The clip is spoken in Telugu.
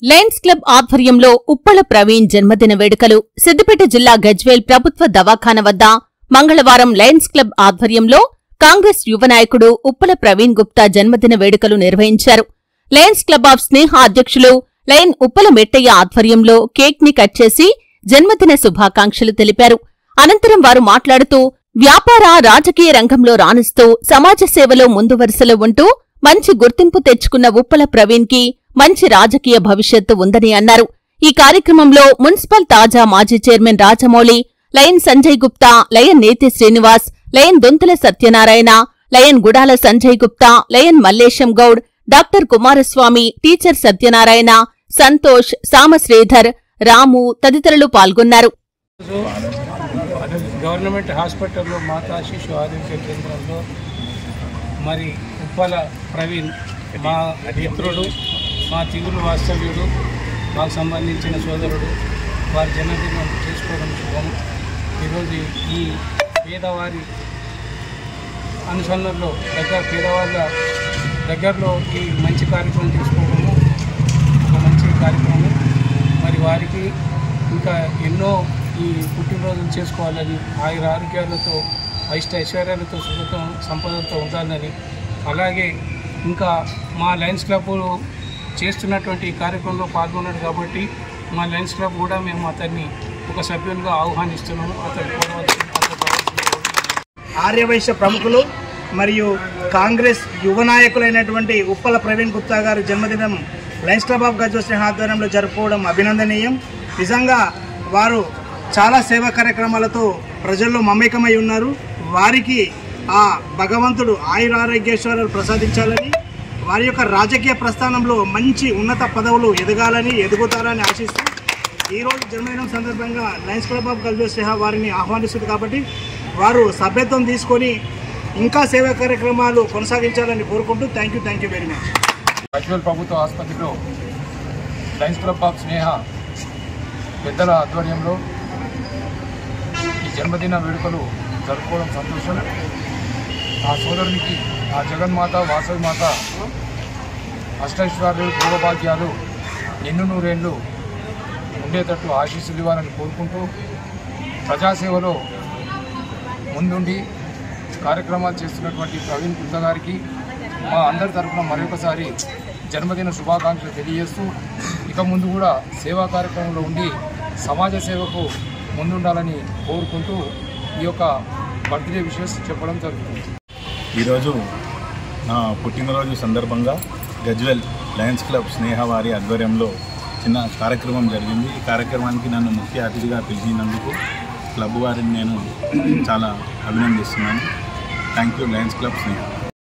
లయన్స్ క్లబ్ ఆధ్వర్యంలో ఉప్పల ప్రవీణ్ జన్మదిన వేడుకలు సిద్దిపేట జిల్లా గజ్వేల్ ప్రభుత్వ దవాఖాన వద్ద మంగళవారం లయన్స్ క్లబ్ ఆధ్వర్యంలో కాంగ్రెస్ యువ నాయకుడు ఉప్పల ప్రవీణ్ గుప్తా జన్మదిన వేడుకలు నిర్వహించారు. లయన్స్ క్లబ్ ఆఫ్ స్నేహ అధ్యక్షులు లయన్ ఉప్పల మెట్టయ్య ఆధ్వర్యంలో కేక్ ని కట్ చేసి జన్మదిన శుభాకాంక్షలు తెలిపారు. అనంతరం వారు మాట్లాడుతూ వ్యాపార రాజకీయ రంగంలో రాణిస్తూ సమాజ సేవలో ముందు వరుసలో ఉంటూ మంచి గుర్తింపు తెచ్చుకున్న ఉప్పల ప్రవీణ్ కి మంచి రాజకీయ భవిష్యత్తు ఉందని అన్నారు. ఈ కార్యక్రమంలో మున్సిపల్ తాజా మాజీ chairman Rajamouli, lion Sanjay Gupta, lion Neti Srinivas, lion Dontula Satyanarayana, lion Gudala Sanjay Gupta, lion Mallesham Goud, doctor Kumaraswamy, teacher Satyanarayana, Santosh, Samasridhar, Ramu తదితరులు పాల్గొన్నారు. గవర్నమెంట్ హాస్పిటల్లో మాతా శిశు ఆరోగ్య కేంద్రంలో మరి ఉప్పల ప్రవీణ్ మా మిత్రుడు, మా తిగులు వాస్తవ్యుడు, మాకు సంబంధించిన సోదరుడు, వారి జన్మదినం చేసుకోవడం శుభం. ఈరోజు ఈ పేదవారి అనుసరణలో పేదవాళ్ళ దగ్గరలో ఈ మంచి కార్యక్రమం తీసుకోవడము ఒక మంచి కార్యక్రమం. మరి వారికి ఇంకా ఎన్నో ఈ పుట్టినరోజులు చేసుకోవాలని, ఆయుర ఆరోగ్యాలతో ఐశ్వర్యాలతో సుఖతో సంపదలతో ఉండాలని, అలాగే ఇంకా మా లయన్స్ క్లబ్ చేస్తున్నటువంటి ఈ కార్యక్రమంలో పాల్గొన్నాడు కాబట్టి మా లయన్స్ క్లబ్ కూడా మేము అతన్ని ఒక సభ్యునిగా ఆహ్వానిస్తున్నాము. అతను ఆర్యవైశ్య ప్రముఖులు మరియు కాంగ్రెస్ యువ నాయకులైనటువంటి ఉప్పల ప్రవీణ్ గుప్తా గారి జన్మదినం లయన్స్ క్లబ్ ఆఫ్ గజ్వేల్ స్నేహ ఆధ్వర్యంలో జరుపుకోవడం అభినందనీయం. నిజంగా వారు చాలా సేవా కార్యక్రమాలతో ప్రజల్లో మమేకమై ఉన్నారు. వారికి ఆ భగవంతుడు ఆయురారోగ్యేశ్వరాలు ప్రసాదించాలని, వారి యొక్క రాజకీయ ప్రస్థానంలో మంచి ఉన్నత పదవులు ఎదుగుతారని ఆశిస్తూ ఈరోజు జన్మదినం సందర్భంగా లయన్స్ క్లబ్ ఆఫ్ గజ్వేల్ స్నేహ వారిని ఆహ్వానిస్తుంది కాబట్టి వారు సభ్యత్వం తీసుకొని ఇంకా సేవా కార్యక్రమాలు కొనసాగించాలని కోరుకుంటూ thank you very much. Gajwel ప్రభుత్వ ఆసుపత్రిలో లయన్స్ క్లబ్ ఆఫ్ స్నేహ పెద్దల ఆధ్వర్యంలో ఈ జన్మదిన వేడుకలు జరుపుకోవడం సంతోషం. ఆ సోదరునికి ఆ జగన్మాత వాసవి మాత అష్టైశ్వర్యాలు పూర్వభాగ్యాలు ఎన్ను నూరేళ్లు ఉండేటట్టు ఆశీస్సులు ఇవ్వాలని కోరుకుంటూ ప్రజాసేవలో ముందుండి కార్యక్రమాలు చేస్తున్నటువంటి ప్రవీణ్ గుప్తా గారికి మా అందరి తరఫున మరొకసారి జన్మదిన శుభాకాంక్షలు తెలియజేస్తూ ఇక ముందు కూడా సేవా కార్యక్రమంలో ఉండి సమాజ సేవకు ముందుండాలని కోరుకుంటూ ఈ యొక్క బర్త్డే విషెస్ చెప్పడం జరుగుతుంది. ఈరోజు నా పుట్టినరోజు సందర్భంగా గజ్వేల్ లయన్స్ క్లబ్ స్నేహ వారి ఆధ్వర్యంలో చిన్న కార్యక్రమం జరిగింది. ఈ కార్యక్రమానికి నన్ను ముఖ్య అతిథిగా పిలిచినందుకు క్లబ్ వారిని నేను చాలా అభినందిస్తున్నాను. Thank you Lions club Sneha.